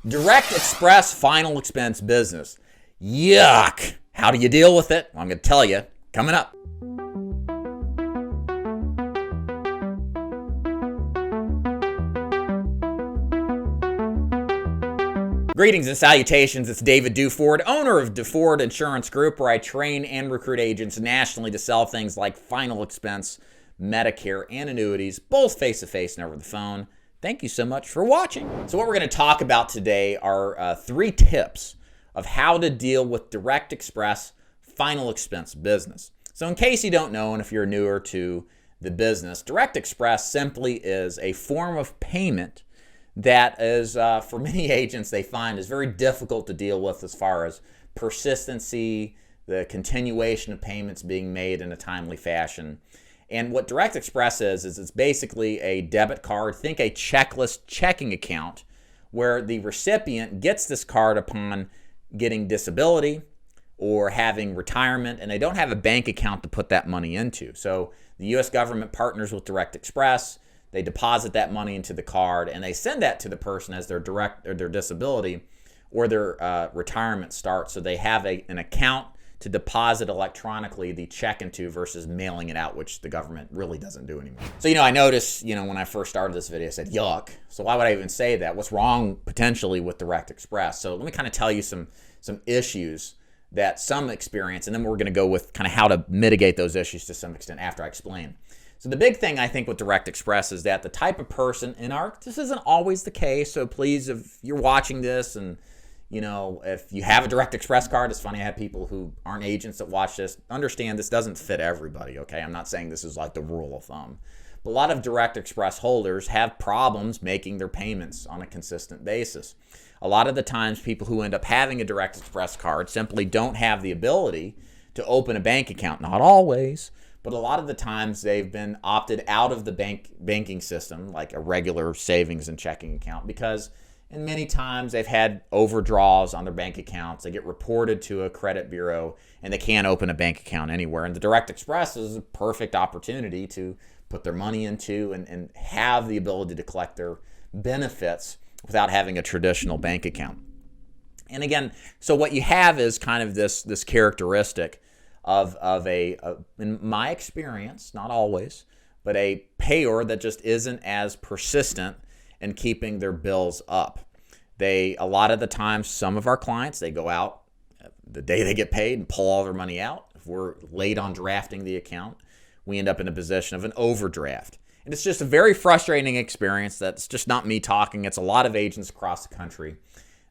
Direct Express final expense business. Yuck. How do you deal with it? Well, I'm going to tell you coming up. Greetings and salutations. It's David Duford, owner of Duford Insurance Group, where I train and recruit agents nationally to sell things like final expense, Medicare, and annuities, both face-to-face and over the phone. Thank you so much for watching. So what we're going to talk about today are 3 tips of how to deal with Direct Express final expense business. So in case you don't know, and if you're newer to the business, Direct Express simply is a form of payment that is, for many agents, they find is very difficult to deal with as far as persistency, the continuation of payments being made in a timely fashion. And what Direct Express is it's basically a debit card. Think a checklist checking account where the recipient gets this card upon getting disability or having retirement, and they don't have a bank account to put that money into. So the U.S. government partners with Direct Express. They deposit that money into the card, and they send that to the person as their disability or their retirement starts. So they have an account to deposit electronically the check into versus mailing it out, which the government really doesn't do anymore. So, I noticed, when I first started this video, I said, yuck. So why would I even say that? What's wrong potentially with Direct Express? So let me kind of tell you some issues that some experience, and then we're going to go with kind of how to mitigate those issues to some extent after I explain. So the big thing I think with Direct Express is that the type of person, this isn't always the case, so please, if you're watching this and if you have a Direct Express card, it's funny, I have people who aren't agents that watch this, understand this doesn't fit everybody, okay? I'm not saying this is like the rule of thumb. But a lot of Direct Express holders have problems making their payments on a consistent basis. A lot of the times, people who end up having a Direct Express card simply don't have the ability to open a bank account. Not always, but a lot of the times they've been opted out of the banking system, like a regular savings and checking account, because and many times they've had overdraws on their bank accounts. They get reported to a credit bureau and they can't open a bank account anywhere. And the Direct Express is a perfect opportunity to put their money into and have the ability to collect their benefits without having a traditional bank account. And again, so what you have is kind of this characteristic of in my experience, not always, but a payer that just isn't as persistent and keeping their bills up. A lot of the times, some of our clients, they go out the day they get paid and pull all their money out. If we're late on drafting the account, we end up in a position of an overdraft. And it's just a very frustrating experience. That's just not me talking. It's a lot of agents across the country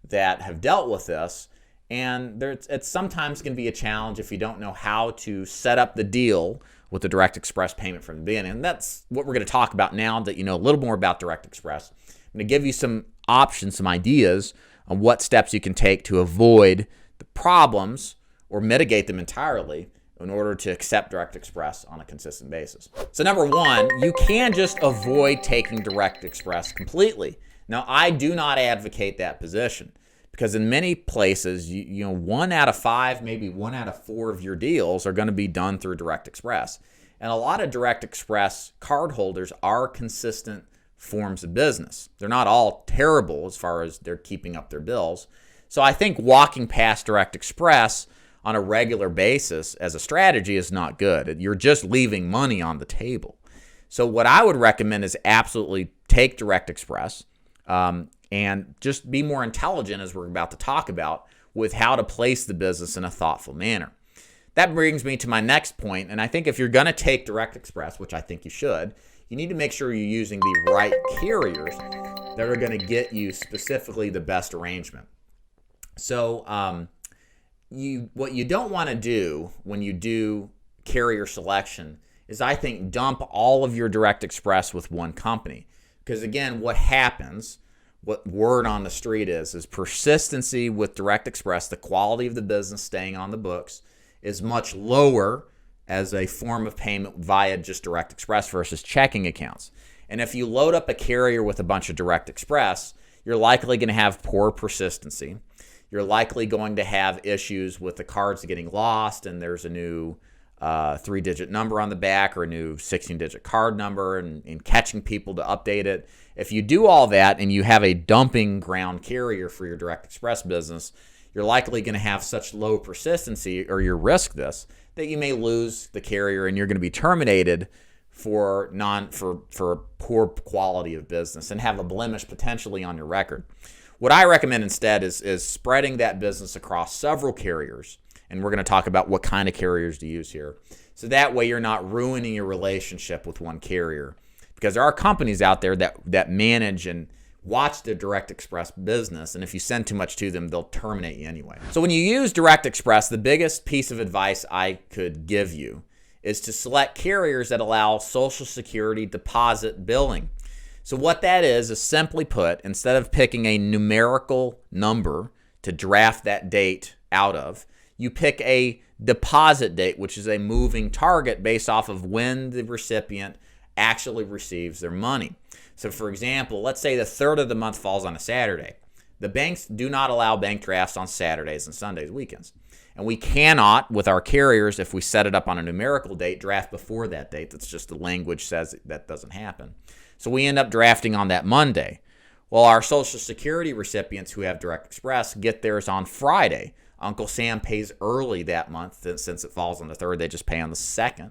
that have dealt with this. And it's sometimes can be a challenge if you don't know how to set up the deal with the Direct Express payment from the beginning. And that's what we're going to talk about now that you know a little more about Direct Express. I'm going to give you some options, some ideas on what steps you can take to avoid the problems or mitigate them entirely in order to accept Direct Express on a consistent basis. So number 1, you can just avoid taking Direct Express completely. Now, I do not advocate that position because in many places, 1 out of 5, maybe 1 out of 4 of your deals are going to be done through Direct Express. And a lot of Direct Express card holders are consistent forms of business. They're not all terrible as far as they're keeping up their bills. So I think walking past Direct Express on a regular basis as a strategy is not good. You're just leaving money on the table. So what I would recommend is absolutely take Direct Express and just be more intelligent, as we're about to talk about, with how to place the business in a thoughtful manner. That brings me to my next point, and I think if you're going to take Direct Express, which I think you should, you need to make sure you're using the right carriers that are going to get you specifically the best arrangement. So what you don't want to do when you do carrier selection is, I think, dump all of your Direct Express with one company. Because again, what happens, what word on the street is persistency with Direct Express, the quality of the business staying on the books, is much lower as a form of payment via just Direct Express versus checking accounts. And if you load up a carrier with a bunch of Direct Express, you're likely going to have poor persistency. You're likely going to have issues with the cards getting lost and there's a new 3-digit number on the back or a new 16-digit card number and catching people to update it. If you do all that and you have a dumping ground carrier for your direct express business, you're likely going to have such low persistency, or you risk this, that you may lose the carrier and you're going to be terminated for poor quality of business and have a blemish potentially on your record. What I recommend instead is spreading that business across several carriers. And we're going to talk about what kind of carriers to use here. So that way you're not ruining your relationship with one carrier. Because there are companies out there that manage and watch the direct express business. And if you send too much to them, they'll terminate you anyway. So when you use direct express, the biggest piece of advice I could give you is to select carriers that allow Social Security deposit billing. So what that is simply put, instead of picking a numerical number to draft that date out of, you pick a deposit date, which is a moving target based off of when the recipient actually receives their money. So for example, let's say the 3rd of the month falls on a Saturday. The banks do not allow bank drafts on Saturdays and Sundays, weekends. And we cannot, with our carriers, if we set it up on a numerical date, draft before that date. That's just the language says that doesn't happen. So we end up drafting on that Monday. Well, our Social Security recipients who have Direct Express get theirs on Friday. Uncle Sam pays early that month. Since it falls on the 3rd, they just pay on the 2nd.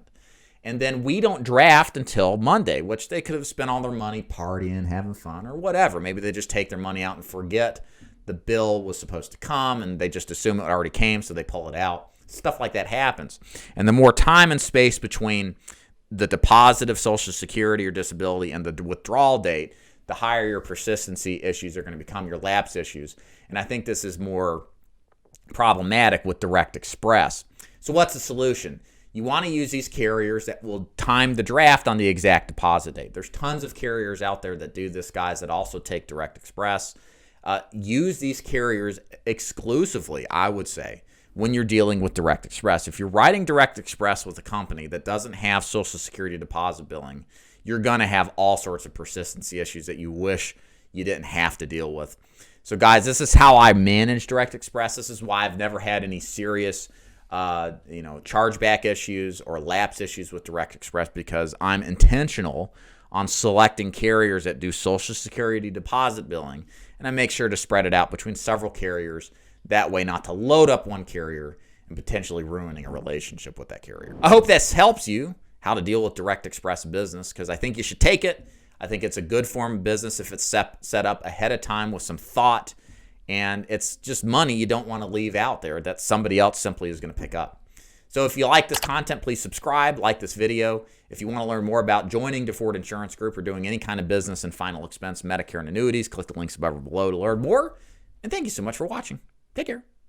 And then we don't draft until Monday, which they could have spent all their money partying, having fun, or whatever. Maybe they just take their money out and forget the bill was supposed to come, and they just assume it already came, so they pull it out. Stuff like that happens. And the more time and space between the deposit of Social Security or disability and the withdrawal date, the higher your persistency issues are going to become, your lapse issues. And I think this is more problematic with Direct Express. So what's the solution? You want to use these carriers that will time the draft on the exact deposit date. There's tons of carriers out there that do this, guys, that also take Direct Express. Use these carriers exclusively, I would say, when you're dealing with Direct Express. If you're writing Direct Express with a company that doesn't have Social Security deposit billing, you're going to have all sorts of persistency issues that you wish you didn't have to deal with. So guys, this is how I manage Direct Express. This is why I've never had any serious chargeback issues or lapse issues with Direct Express, because I'm intentional on selecting carriers that do Social Security deposit billing, and I make sure to spread it out between several carriers, that way not to load up one carrier and potentially ruining a relationship with that carrier. I hope this helps you how to deal with Direct Express business, because I think you should take it. I think it's a good form of business if it's set up ahead of time with some thought, and it's just money you don't want to leave out there that somebody else simply is going to pick up. So if you like this content, please subscribe, like this video. If you want to learn more about joining DeFord Insurance Group or doing any kind of business in final expense, Medicare, and annuities, click the links above or below to learn more. And thank you so much for watching. Take care.